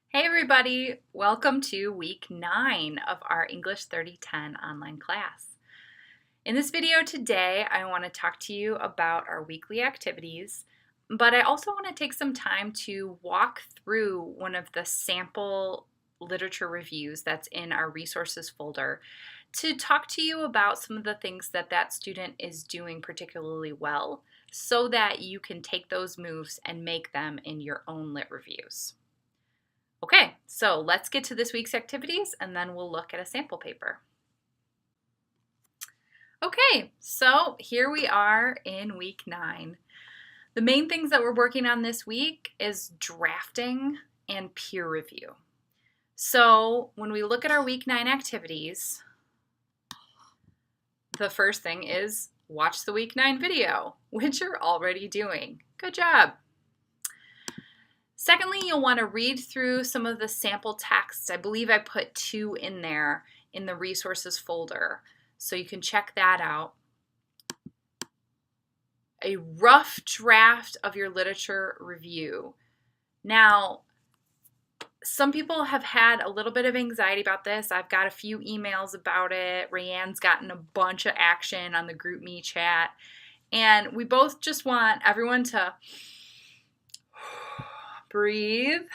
Hey everybody, welcome to week 9 of our English 3010 online class. In this video today, I want to talk to you about our weekly activities, but I also want to take some time to walk through one of the sample literature reviews that's in our resources folder to talk to you about some of the things that student is doing particularly well so that you can take those moves and make them in your own lit reviews. Okay, so let's get to this week's activities and then we'll look at a sample paper. Okay, so here we are in week 9. The main things that we're working on this week is drafting and peer review. So when we look at our week 9 activities, the first thing is watch the week 9 video, which you're already doing. Good job. Secondly, you'll want to read through some of the sample texts. I believe I put 2 in there in the resources folder, so you can check that out. A rough draft of your literature review. Now, some people have had a little bit of anxiety about this. I've got a few emails about it. Rayanne's gotten a bunch of action on the GroupMe chat, and we both just want everyone to breathe,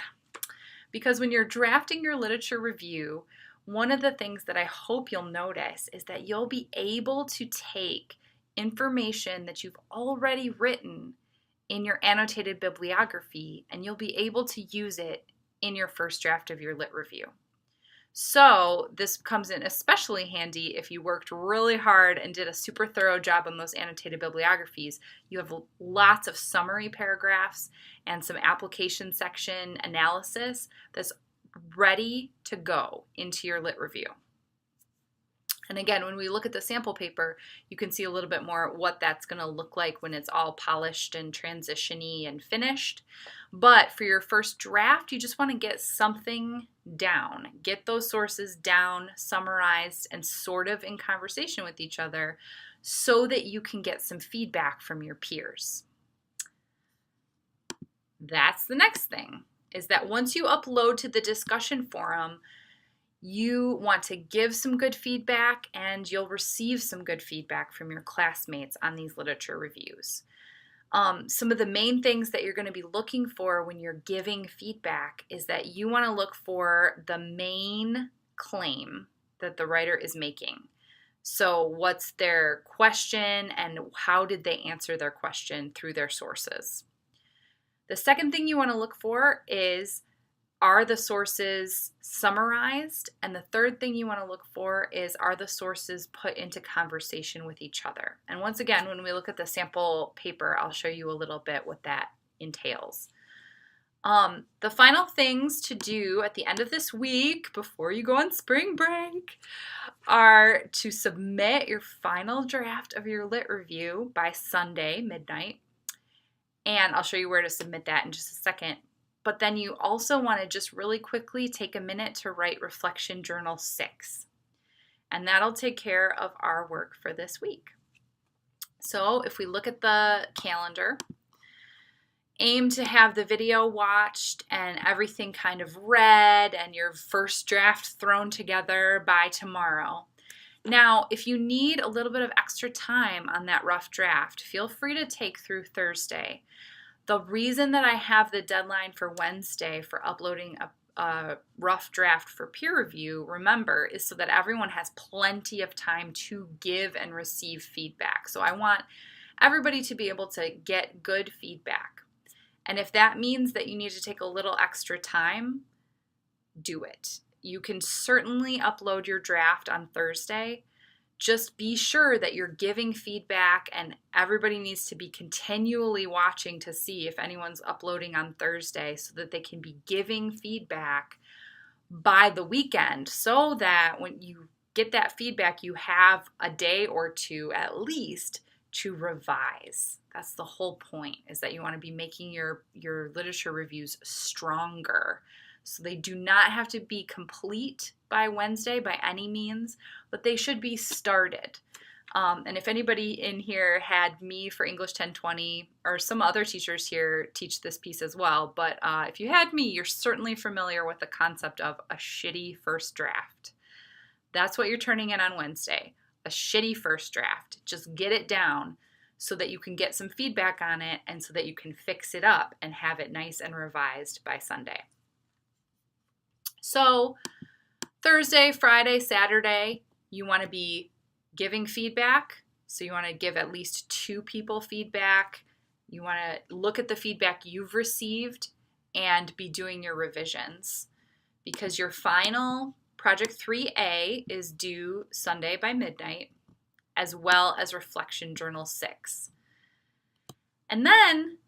because when you're drafting your literature review, one of the things that I hope you'll notice is that you'll be able to take information that you've already written in your annotated bibliography and you'll be able to use it in your first draft of your lit review. So this comes in especially handy if you worked really hard and did a super thorough job on those annotated bibliographies. You have lots of summary paragraphs and some application section analysis that's ready to go into your lit review. And again, when we look at the sample paper, you can see a little bit more what that's going to look like when it's all polished and transition-y and finished. But for your first draft, you just want to get something down. Get those sources down, summarized, and sort of in conversation with each other so that you can get some feedback from your peers. That's the next thing, is that once you upload to the discussion forum, you want to give some good feedback and you'll receive some good feedback from your classmates on these literature reviews. Some of the main things that you're going to be looking for when you're giving feedback is that you want to look for the main claim that the writer is making. So what's their question and how did they answer their question through their sources? The second thing you want to look for is, are the sources summarized? And the third thing you want to look for is, are the sources put into conversation with each other? And once again, when we look at the sample paper, I'll show you a little bit what that entails. The final things to do at the end of this week before you go on spring break are to submit your final draft of your lit review by Sunday midnight. And I'll show you where to submit that in just a second. But then you also want to just really quickly take a minute to write Reflection Journal 6. And that'll take care of our work for this week. So if we look at the calendar, aim to have the video watched and everything kind of read and your first draft thrown together by tomorrow. Now, if you need a little bit of extra time on that rough draft, feel free to take through Thursday. The reason that I have the deadline for Wednesday for uploading a rough draft for peer review, remember, is so that everyone has plenty of time to give and receive feedback. So I want everybody to be able to get good feedback. And if that means that you need to take a little extra time, do it. You can certainly upload your draft on Thursday. Just be sure that you're giving feedback, and everybody needs to be continually watching to see if anyone's uploading on Thursday so that they can be giving feedback by the weekend, so that when you get that feedback, you have a day or two at least to revise. That's the whole point, is that you want to be making your literature reviews stronger. So they do not have to be complete by Wednesday by any means, but they should be started. And if anybody in here had me for English 1020, or some other teachers here teach this piece as well, but if you had me, you're certainly familiar with the concept of a shitty first draft. That's what you're turning in on Wednesday, a shitty first draft. Just get it down so that you can get some feedback on it and so that you can fix it up and have it nice and revised by Sunday. So Thursday, Friday, Saturday, you want to be giving feedback. So you want to give at least 2 people feedback. You want to look at the feedback you've received and be doing your revisions, because your final Project 3A is due Sunday by midnight, as well as Reflection Journal 6. And then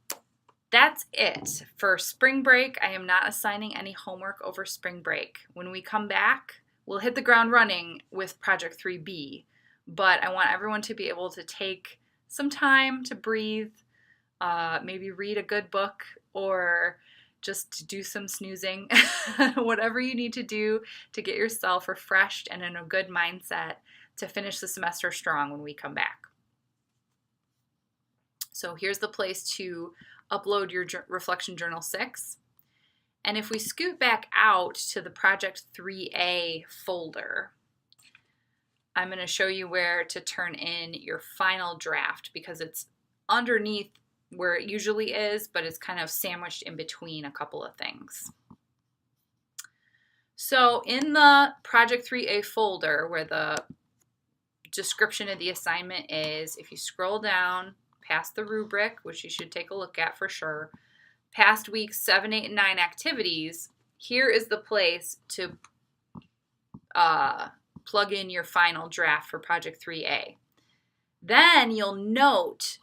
that's it for spring break. I am not assigning any homework over spring break. When we come back, we'll hit the ground running with Project 3B. But I want everyone to be able to take some time to breathe, maybe read a good book, or just do some snoozing, whatever you need to do to get yourself refreshed and in a good mindset to finish the semester strong when we come back. So here's the place to upload your Reflection Journal 6. And if we scoot back out to the Project 3A folder, I'm going to show you where to turn in your final draft, because it's underneath where it usually is, but it's kind of sandwiched in between a couple of things. So in the Project 3A folder, where the description of the assignment is, if you scroll down past the rubric, which you should take a look at for sure, past weeks 7, 8, and 9 activities, here is the place to plug in your final draft for Project 3A. Then you'll note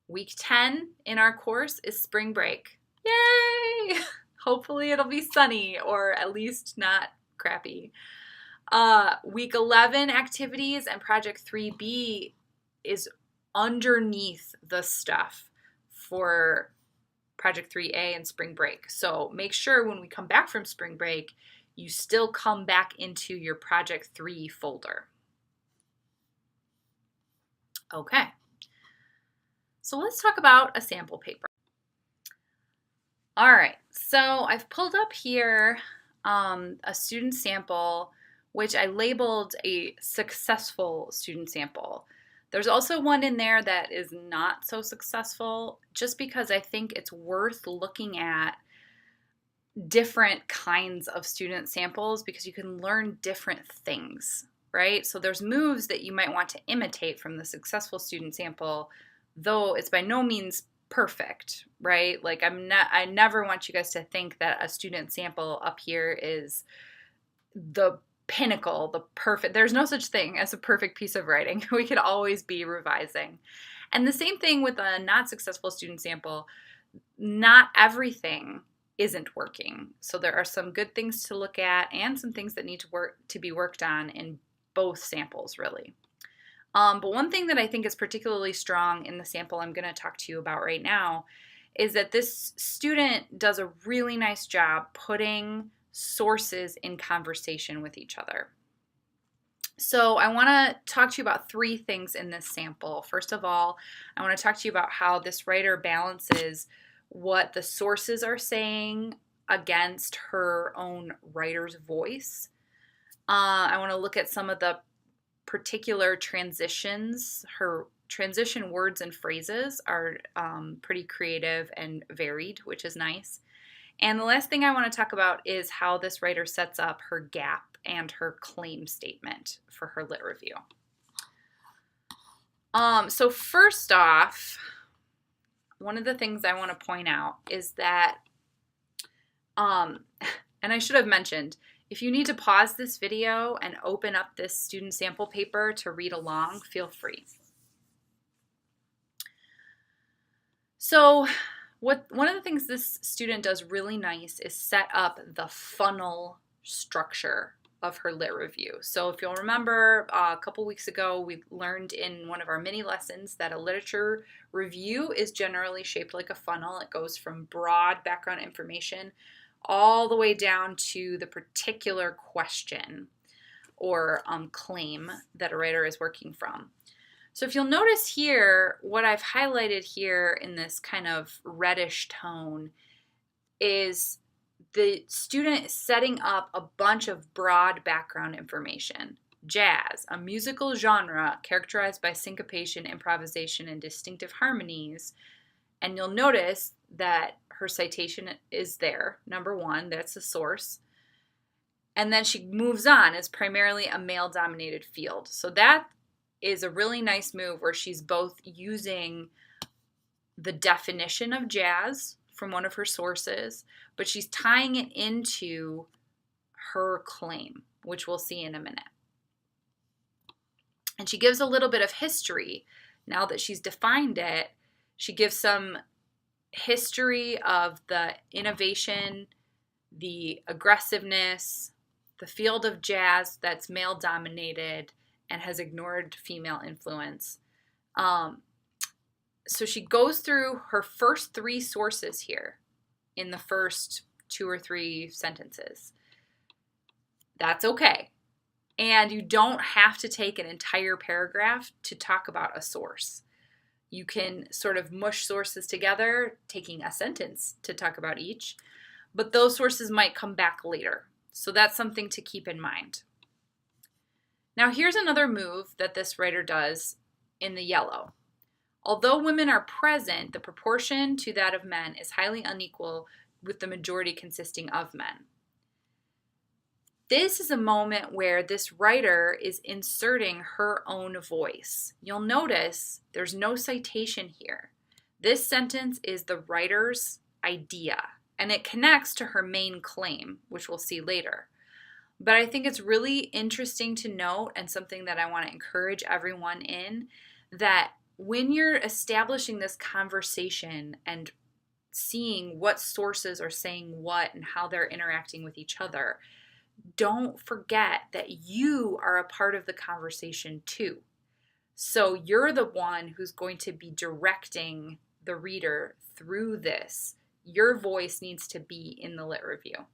week 10 in our course is spring break. Yay! Hopefully it'll be sunny, or at least not crappy. Week 11 activities and Project 3B is underneath the stuff for Project 3A and spring break. So make sure when we come back from spring break, you still come back into your Project 3 folder. Okay, so let's talk about a sample paper. All right, so I've pulled up here a student sample, which I labeled a successful student sample. There's also one in there that is not so successful, just because I think it's worth looking at different kinds of student samples, because you can learn different things, right? So there's moves that you might want to imitate from the successful student sample, though it's by no means perfect, right? Like I never want you guys to think that a student sample up here is the pinnacle, the perfect. There's no such thing as a perfect piece of writing. We could always be revising. And the same thing with a not successful student sample. Not everything isn't working. So there are some good things to look at and some things that need to be worked on in both samples, really. But one thing that I think is particularly strong in the sample I'm going to talk to you about right now is that this student does a really nice job putting sources in conversation with each other. So I want to talk to you about 3 things in this sample. First of all, I want to talk to you about how this writer balances what the sources are saying against her own writer's voice. I want to look at some of the particular transitions. Her transition words and phrases are pretty creative and varied, which is nice. And the last thing I want to talk about is how this writer sets up her gap and her claim statement for her lit review. So first off, one of the things I want to point out is that, and I should have mentioned, if you need to pause this video and open up this student sample paper to read along, feel free. So one of the things this student does really nice is set up the funnel structure of her lit review. So if you'll remember, a couple weeks ago, we learned in one of our mini lessons that a literature review is generally shaped like a funnel. It goes from broad background information all the way down to the particular question or claim that a writer is working from. So if you'll notice here, what I've highlighted here in this kind of reddish tone is the student setting up a bunch of broad background information. Jazz, a musical genre characterized by syncopation, improvisation, and distinctive harmonies. And you'll notice that her citation is there. Number one, that's the source. And then she moves on as primarily a male-dominated field. So that is a really nice move where she's both using the definition of jazz from one of her sources, but she's tying it into her claim, which we'll see in a minute. And she gives a little bit of history. Now that she's defined it, she gives some history of the innovation, the aggressiveness, the field of jazz that's male-dominated and has ignored female influence. So she goes through her first 3 sources here in the first 2 or 3 sentences. That's okay. And you don't have to take an entire paragraph to talk about a source. You can sort of mush sources together, taking a sentence to talk about each, but those sources might come back later. So that's something to keep in mind. Now here's another move that this writer does in the yellow. Although women are present, the proportion to that of men is highly unequal, with the majority consisting of men. This is a moment where this writer is inserting her own voice. You'll notice there's no citation here. This sentence is the writer's idea, and it connects to her main claim, which we'll see later. But I think it's really interesting to note, and something that I want to encourage everyone in, that when you're establishing this conversation and seeing what sources are saying what and how they're interacting with each other, don't forget that you are a part of the conversation too. So you're the one who's going to be directing the reader through this. Your voice needs to be in the lit review.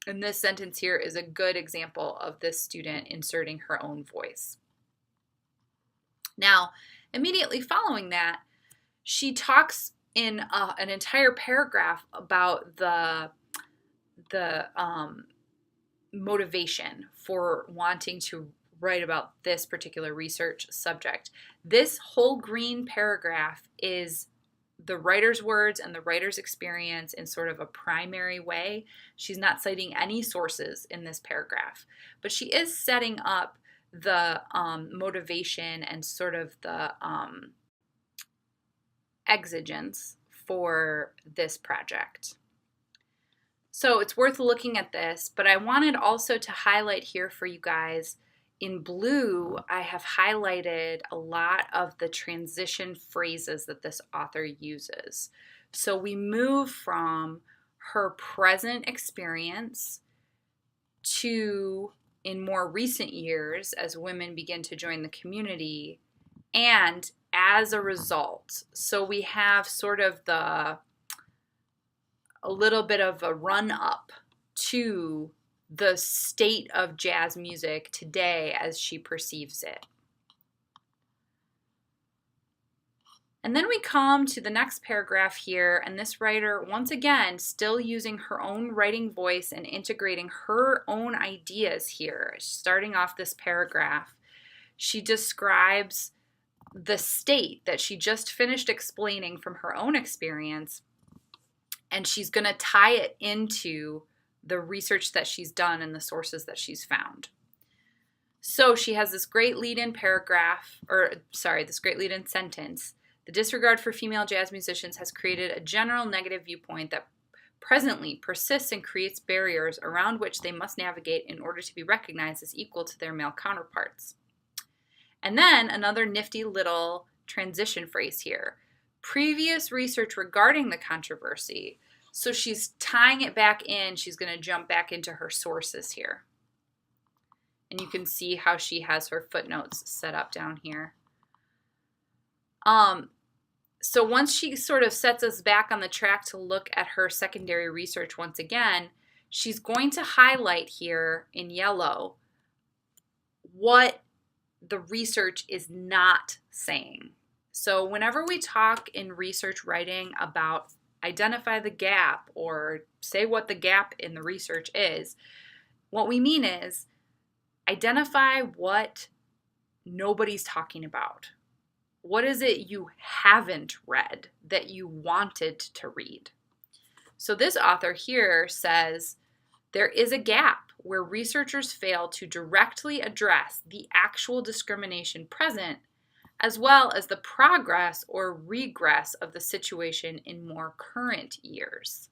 And this sentence here is a good example of this student inserting her own voice. Now, immediately following that, she talks in an entire paragraph about the motivation for wanting to write about this particular research subject. This whole green paragraph is the writer's words and the writer's experience in sort of a primary way. She's not citing any sources in this paragraph, but she is setting up the motivation and sort of the exigence for this project. So it's worth looking at this, but I wanted also to highlight here for you guys, in blue, I have highlighted a lot of the transition phrases that this author uses. So we move from her present experience to, in more recent years, as women begin to join the community, and as a result. So we have sort of a little bit of a run up to the state of jazz music today as she perceives it. And then we come to the next paragraph here, and this writer, once again, still using her own writing voice and integrating her own ideas here. Starting off this paragraph, she describes the state that she just finished explaining from her own experience, and she's going to tie it into the research that she's done and the sources that she's found. So she has this great lead-in sentence. The disregard for female jazz musicians has created a general negative viewpoint that presently persists and creates barriers around which they must navigate in order to be recognized as equal to their male counterparts. And then another nifty little transition phrase here. Previous research regarding the controversy. So she's tying it back in. She's going to jump back into her sources here. And you can see how she has her footnotes set up down here. So once she sort of sets us back on the track to look at her secondary research once again, she's going to highlight here in yellow what the research is not saying. So whenever we talk in research writing about identify the gap or say what the gap in the research is, what we mean is identify what nobody's talking about. What is it you haven't read that you wanted to read? So this author here says there is a gap where researchers fail to directly address the actual discrimination present, as well as the progress or regress of the situation in more current years.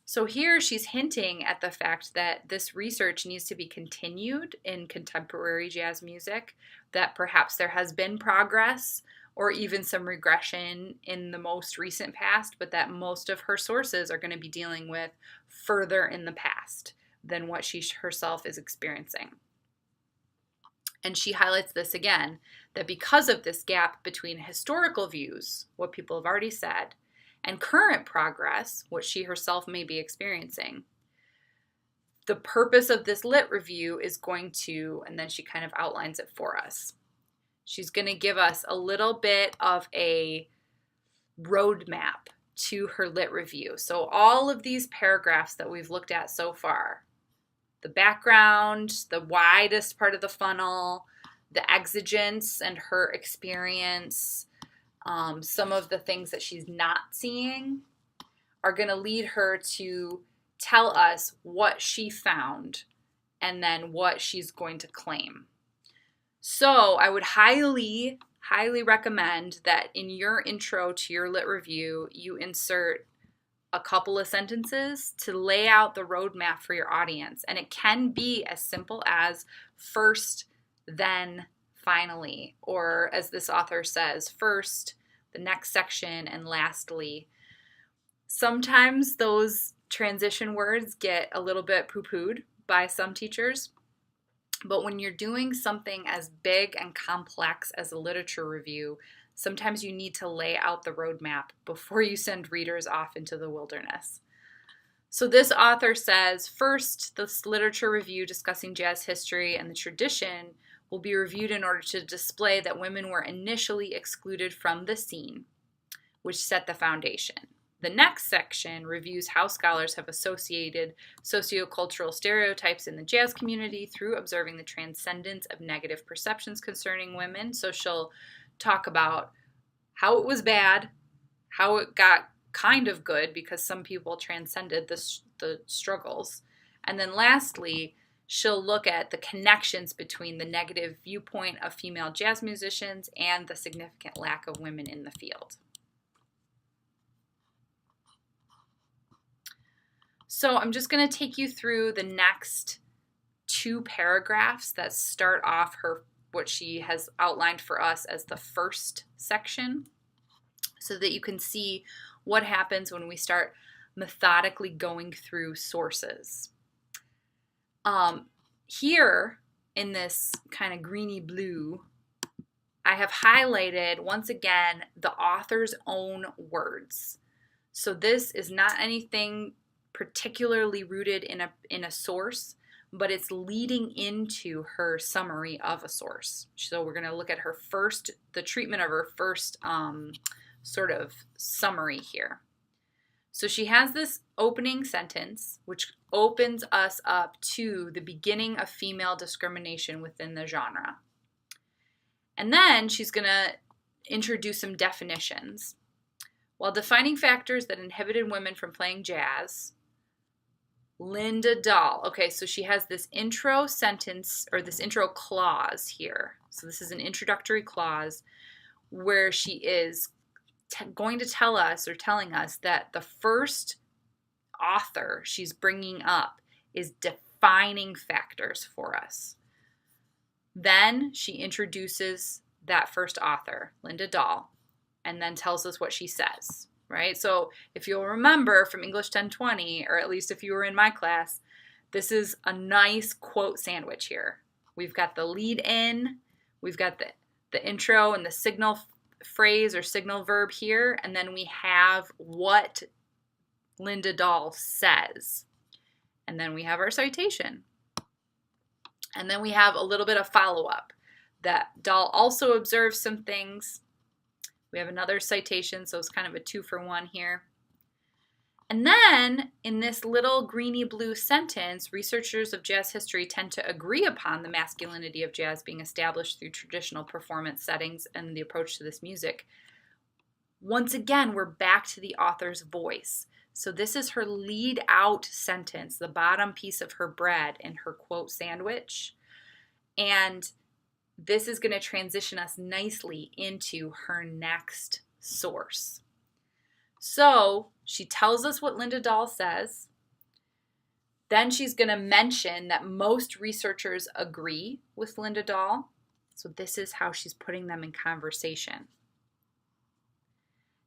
So here she's hinting at the fact that this research needs to be continued in contemporary jazz music, that perhaps there has been progress or even some regression in the most recent past, but that most of her sources are going to be dealing with further in the past than what she herself is experiencing. And she highlights this again, that because of this gap between historical views, what people have already said, and current progress, what she herself may be experiencing, the purpose of this lit review is going to, and then she kind of outlines it for us. She's going to give us a little bit of a roadmap to her lit review. So all of these paragraphs that we've looked at so far, the background, the widest part of the funnel, the exigence and her experience, some of the things that she's not seeing are going to lead her to tell us what she found and then what she's going to claim. So I would highly, highly recommend that in your intro to your lit review, you insert a couple of sentences to lay out the roadmap for your audience. And it can be as simple as first, then, finally, or as this author says, first, the next section, and lastly. Sometimes those transition words get a little bit poo-pooed by some teachers, but when you're doing something as big and complex as a literature review, sometimes you need to lay out the roadmap before you send readers off into the wilderness. So this author says, first, this literature review discussing jazz history and the tradition will be reviewed in order to display that women were initially excluded from the scene, which set the foundation. The next section reviews how scholars have associated sociocultural stereotypes in the jazz community through observing the transcendence of negative perceptions concerning women. So she'll talk about how it was bad, how it got kind of good because some people transcended the struggles. And then lastly, she'll look at the connections between the negative viewpoint of female jazz musicians and the significant lack of women in the field. So I'm just going to take you through the next two paragraphs that start off what she has outlined for us as the first section, so that you can see what happens when we start methodically going through sources. Here in this kind of greeny blue, I have highlighted once again the author's own words. So this is not anything particularly rooted in a source, but it's leading into her summary of a source. So we're going to look at the treatment of her first sort of summary here. So she has this opening sentence, which opens us up to the beginning of female discrimination within the genre. And then she's going to introduce some definitions. While defining factors that inhibited women from playing jazz, Linda Dahl. Okay, so she has this intro sentence or this intro clause here. So this is an introductory clause where she is going to tell us or telling us that the first author she's bringing up is defining factors for us. Then she introduces that first author, Linda Dahl, and then tells us what she says. Right? So if you'll remember from English 1020, or at least if you were in my class, this is a nice quote sandwich here. We've got the lead in, we've got the intro and the signal phrase or signal verb here, and then we have what Linda Dahl says. And then we have our citation. And then we have a little bit of follow-up that Dahl also observes some things. We have another citation, so it's kind of a 2-for-1 here. And then in this little greeny blue sentence, researchers of jazz history tend to agree upon the masculinity of jazz being established through traditional performance settings and the approach to this music. Once again, we're back to the author's voice. So this is her lead out sentence, the bottom piece of her bread in her quote sandwich. And this is going to transition us nicely into her next source. So she tells us what Linda Dahl says. Then she's going to mention that most researchers agree with Linda Dahl. So this is how she's putting them in conversation.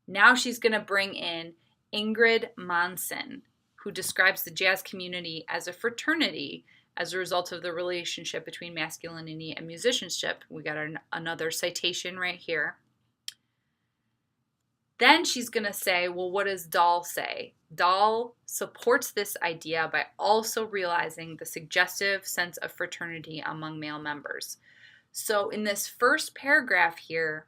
Now she's going to bring in Ingrid Mahnsen, who describes the jazz community as a fraternity as a result of the relationship between masculinity and musicianship. We got another citation right here. Then she's going to say, well, what does Dahl say? Dahl supports this idea by also realizing the suggestive sense of fraternity among male members. So in this first paragraph here,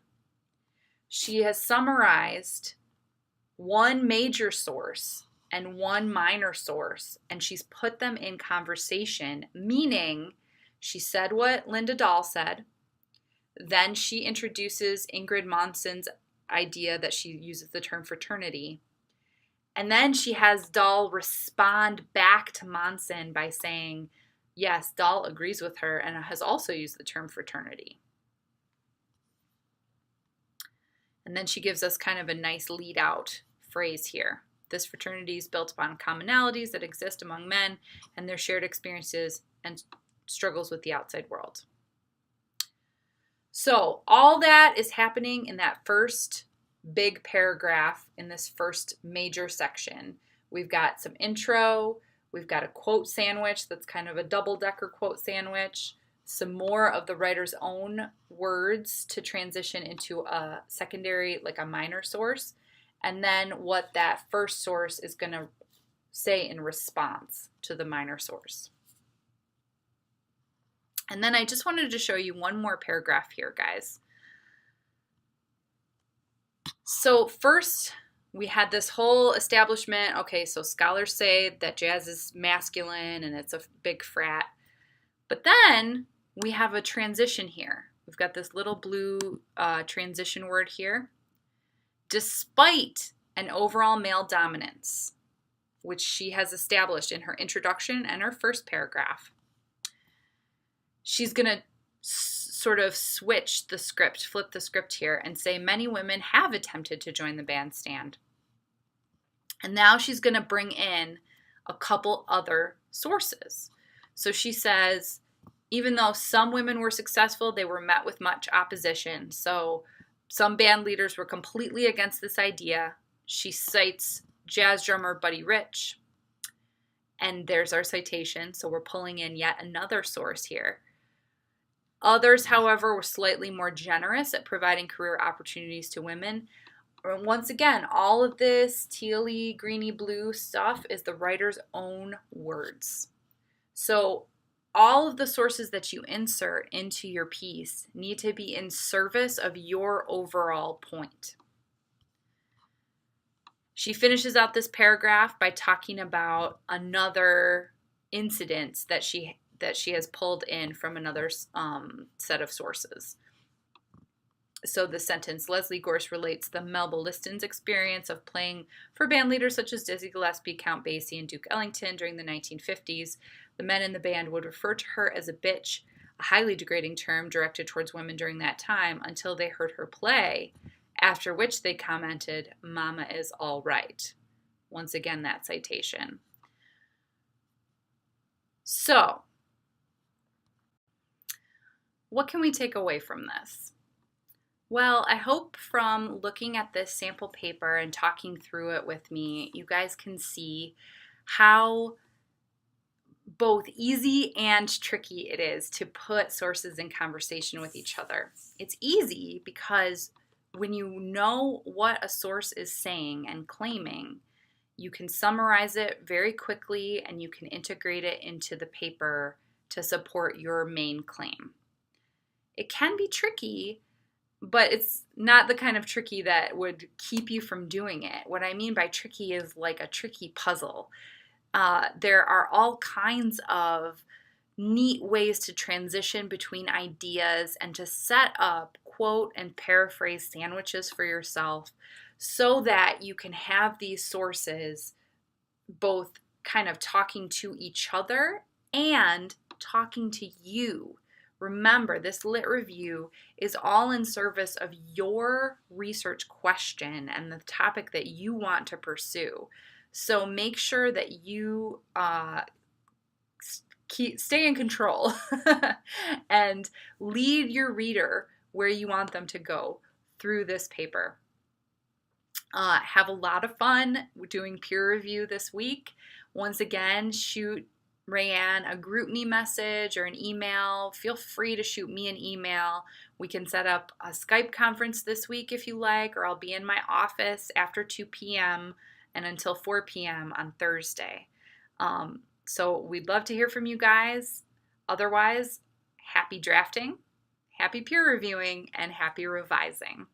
she has summarized one major source and one minor source, and she's put them in conversation, meaning she said what Linda Dahl said, then she introduces Ingrid Mahnsen's idea that she uses the term fraternity, and then she has Dahl respond back to Mahnsen by saying, yes, Dahl agrees with her and has also used the term fraternity. And then she gives us kind of a nice lead out phrase here. This fraternity is built upon commonalities that exist among men and their shared experiences and struggles with the outside world. So all that is happening in that first big paragraph in this first major section. We've got some intro, we've got a quote sandwich that's kind of a double-decker quote sandwich, some more of the writer's own words to transition into a secondary, like a minor source, and then what that first source is going to say in response to the minor source. And then I just wanted to show you one more paragraph here, guys. So first, we had this whole establishment. Okay, so scholars say that jazz is masculine and it's a big frat. But then we have a transition here. We've got this little blue transition word here. Despite an overall male dominance, which she has established in her introduction and her first paragraph, she's going to sort of switch the script, flip the script here, and say many women have attempted to join the bandstand. And now she's going to bring in a couple other sources. So she says, even though some women were successful, they were met with much opposition. So some band leaders were completely against this idea. She cites jazz drummer Buddy Rich. And there's our citation. So we're pulling in yet another source here. Others, however, were slightly more generous at providing career opportunities to women. Once again, all of this tealy, greeny, blue stuff is the writer's own words. So all of the sources that you insert into your piece need to be in service of your overall point. She finishes out this paragraph by talking about another incident that she has pulled in from another set of sources. So the sentence, Leslie Gorse relates the Melba Liston's experience of playing for band leaders such as Dizzy Gillespie, Count Basie, and Duke Ellington during the 1950s. The men in the band would refer to her as a bitch, a highly degrading term directed towards women during that time, until they heard her play, after which they commented, "Mama is all right." Once again, that citation. So, what can we take away from this? Well, I hope from looking at this sample paper and talking through it with me, you guys can see how both easy and tricky it is to put sources in conversation with each other. It's easy because when you know what a source is saying and claiming, You can summarize it very quickly and you can integrate it into the paper to support your main claim. It can be tricky, but it's not the kind of tricky that would keep you from doing it. What I mean by tricky is like a tricky puzzle. There are all kinds of neat ways to transition between ideas and to set up quote and paraphrase sandwiches for yourself so that you can have these sources both kind of talking to each other and talking to you. Remember, this lit review is all in service of your research question and the topic that you want to pursue. So make sure that you stay in control and lead your reader where you want them to go through this paper. Have a lot of fun doing peer review this week. Once again, shoot Rayanne a GroupMe message or an email. Feel free to shoot me an email. We can set up a Skype conference this week if you like, or I'll be in my office after 2 p.m. and until 4 p.m. on Thursday. So we'd love to hear from you guys. Otherwise, happy drafting, happy peer reviewing, and happy revising.